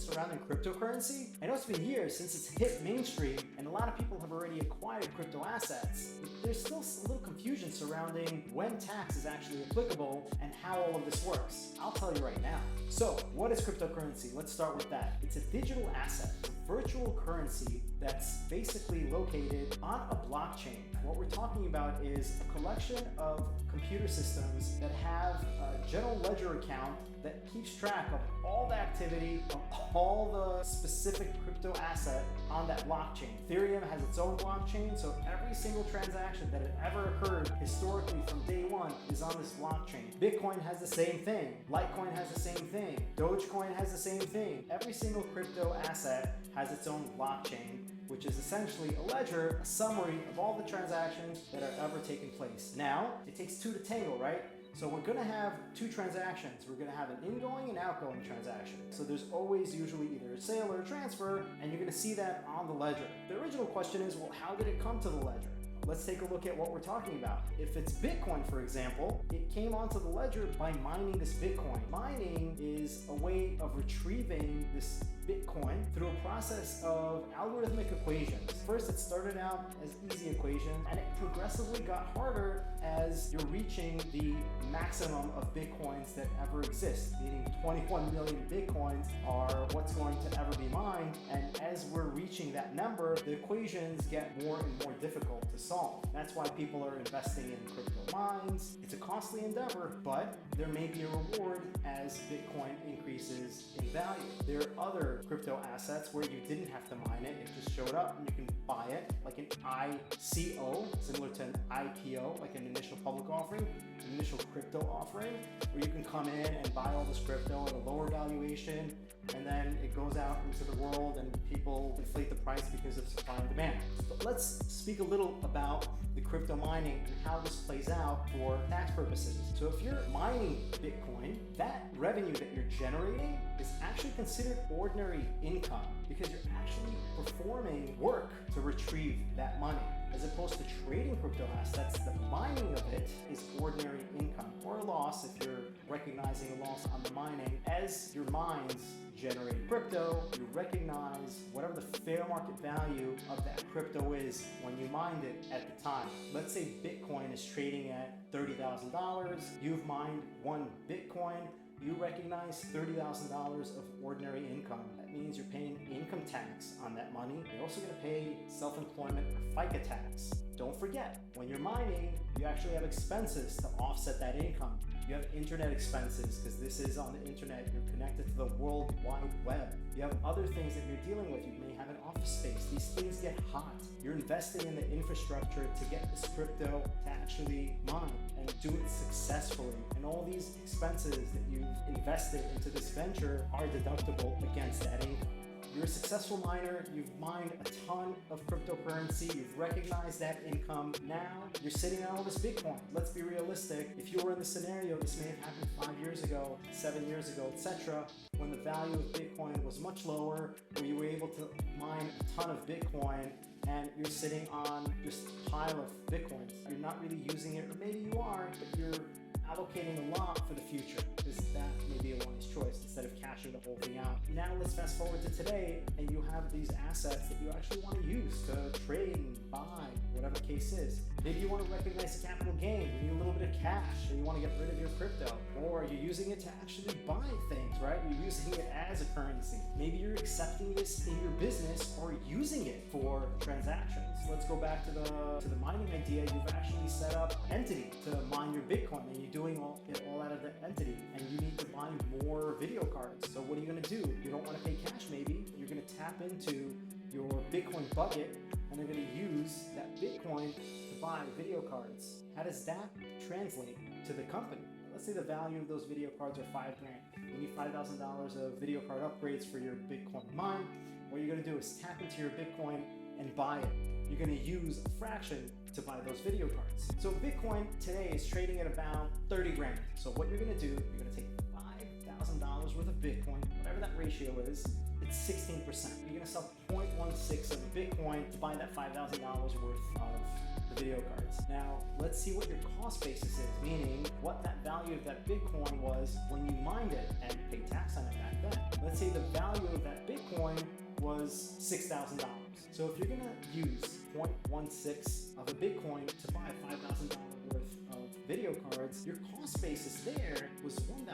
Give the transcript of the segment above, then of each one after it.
surrounding cryptocurrency? I know it's been years since it's hit mainstream and a lot of people have already acquired crypto assets. There's still a little confusion surrounding when tax is actually applicable and how all of this works. I'll tell you right now. So, what is cryptocurrency? Let's start with that. It's a digital asset, a virtual currency that's basically located on a blockchain. What we're talking about is a collection of computer systems that have a general ledger account that keeps track of all the activity of all the specific crypto asset on that blockchain. Ethereum has its own blockchain, so every single transaction that had ever occurred historically from day one is on this blockchain. Bitcoin has the same thing. Litecoin has the same thing. Dogecoin has the same thing. Every single crypto asset has its own blockchain, which is essentially a ledger, a summary of all the transactions that have ever taken place. Now, it takes two to tango, right? So we're gonna have two transactions. We're gonna have an ingoing and outgoing transaction. So there's always usually either a sale or a transfer, and you're gonna see that on the ledger. The original question is, well, how did it come to the ledger? Let's take a look at what we're talking about. If it's Bitcoin, for example, it came onto the ledger by mining this Bitcoin. Mining is a way of retrieving this Bitcoin through a process of algorithmic equations. First, it started out as easy equations, and it progressively got harder as you're reaching the maximum of Bitcoins that ever exist, meaning 21 million Bitcoins are what's going to ever be mined. And as we're reaching that number, the equations get more and more difficult to solve. That's why people are investing in crypto mines. It's a costly endeavor, but there may be a reward as Bitcoin increases in value. There are other crypto assets where you didn't have to mine it. It just showed up and you can buy it, like an ICO, similar to an IPO, like an initial public offering, an initial crypto offering, where you can come in and buy all this crypto at a lower valuation, and then it goes out into the world and people inflate the price because of supply and demand. But let's speak a little about the crypto mining and how this plays out for tax purposes. So if you're mining Bitcoin, that revenue that you're generating is actually considered ordinary income because you're actually performing work to retrieve that money. As opposed to trading crypto assets, the mining of it is ordinary income or a loss if you're recognizing a loss on the mining. As your mines generate crypto, you recognize whatever the fair market value of that crypto is when you mined it at the time. Let's say Bitcoin is trading at $30,000. You've mined one Bitcoin. You recognize $30,000 of ordinary income. That means you're paying income tax on that money. You're also going to pay self-employment or FICA tax. Don't forget, when you're mining, you actually have expenses to offset that income. You have internet expenses because this is on the internet. You're connected to the World Wide Web. You have other things that you're dealing with. You may have an office space. These things get hot. You're investing in the infrastructure to get this crypto to actually mine and do it successfully. And all these expenses that you've invested into this venture are deductible against that income. You're a successful miner, you've mined a ton of cryptocurrency, you've recognized that income. Now you're sitting on all this Bitcoin. Let's be realistic. If you were in the scenario, this may have happened 5 years ago, 7 years ago, etc., when the value of Bitcoin was much lower, where you were able to mine a ton of Bitcoin, and you're sitting on just a pile of Bitcoins. You're not really using it, or maybe you are, but you're allocating a lot for the future, because that may be a wise choice instead of cashing the whole thing out. Now let's fast forward to today, and you have these assets that you actually want to use to trade and buy, whatever the case is. Maybe you want to recognize a capital gain, you need a little bit of cash, and you want to get rid of your crypto, or you're using it to actually buy things, right? You're using it as a currency. Maybe you're accepting this in your business or using it for transactions. Let's go back to the mining idea. You've actually set up an entity to mine your Bitcoin, and you're doing it all out of the entity, and you need to buy more video cards. So what are you going to do? You don't want to pay cash, maybe. You're going to tap into your Bitcoin bucket, and they're going to use that Bitcoin to buy video cards. How does that translate to the company? Let's say the value of those video cards are $5,000. You need $5,000 of video card upgrades for your Bitcoin mine. What you're going to do is tap into your Bitcoin and buy it. You're going to use a fraction to buy those video cards. So Bitcoin today is trading at about 30 grand. So what you're going to do, you're going to take $5,000 worth of Bitcoin, whatever that ratio is, it's 16%. You're going to sell 0.16 of Bitcoin to buy that $5,000 worth of the video cards. Now, let's see what your cost basis is, meaning what that value of that Bitcoin was when you mined it and paid tax on it back then. Let's say the value of that Bitcoin was $6,000. So if you're gonna use 0.16 of a Bitcoin to buy $5,000 worth of video cards, your cost basis there was $1,000.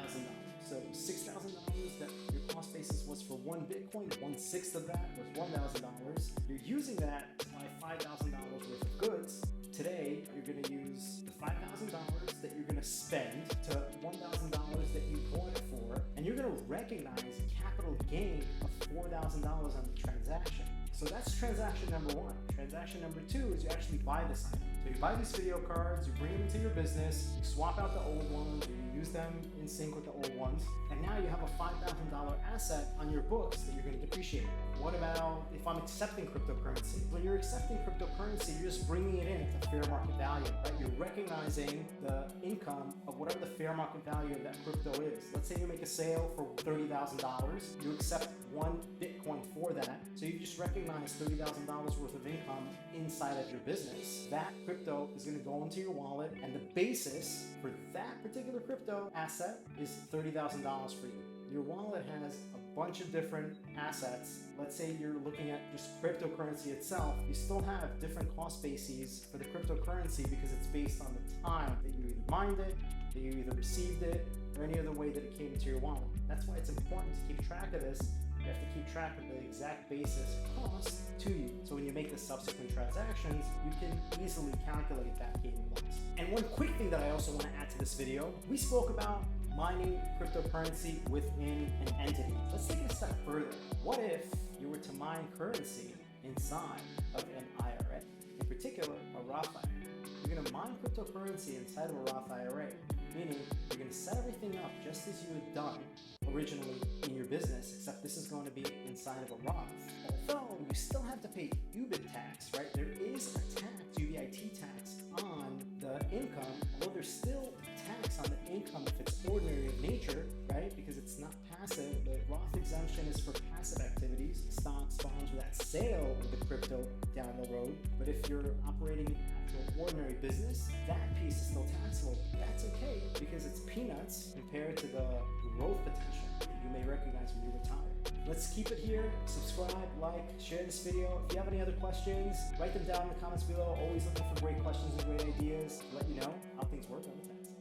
So $6,000 that your cost basis was for one Bitcoin, 1/6 of that was $1,000. You're using that to buy $5,000 worth of goods. Today, you're going to use the $5,000 that you're going to spend to $1,000 that you bought it for, and you're going to recognize capital gain of $4,000 on the transaction. So that's transaction number one. Transaction number two is you actually buy this item. So you buy these video cards, you bring them into your business, you swap out the old ones, or you use them in sync with the old ones, and now you have a $5,000 asset on your books that you're going to depreciate. What about if I'm accepting cryptocurrency? When you're accepting cryptocurrency, you're just bringing it in at fair market value, right? You're recognizing the income of whatever the fair market value of that crypto is. Let's say you make a sale for $30,000, you accept one Bitcoin for that, so you just recognize $30,000 worth of income inside of your business. That crypto is going to go into your wallet, and the basis for that particular crypto asset is $30,000 for you. Your wallet has a bunch of different assets. Let's say you're looking at just cryptocurrency itself. You still have different cost bases for the cryptocurrency because it's based on the time that you either mined it, that you either received it, or any other way that it came into your wallet. That's why it's important to keep track of this. You have to keep track of the exact basis cost to you. So when you make the subsequent transactions, you can easily calculate that gain and loss. And one quick thing that I also want to add to this video, we spoke about mining cryptocurrency within an entity. Let's take it a step further. What if you were to mine currency inside of an IRA, in particular a Roth IRA? You're going to mine cryptocurrency inside of a Roth IRA, meaning you're going to set everything up just as you had done originally in your business, except this is going to be inside of a Roth. Although you still have to pay UBIT tax, right? There is a tax, UBIT tax on the income, although there's still tax on the income if it's ordinary in nature, right? Because it's not passive. The Roth exemption is for passive activities, stocks, bonds, or that sale of the crypto down the road. But if you're operating actual ordinary business, that piece is still taxable. That's okay because it's peanuts compared to the growth potential that you may recognize when you retire. Let's keep it here. Subscribe, like, share this video. If you have any other questions, write them down in the comments below. Always looking for great questions and great ideas to let you know how things work on the tax.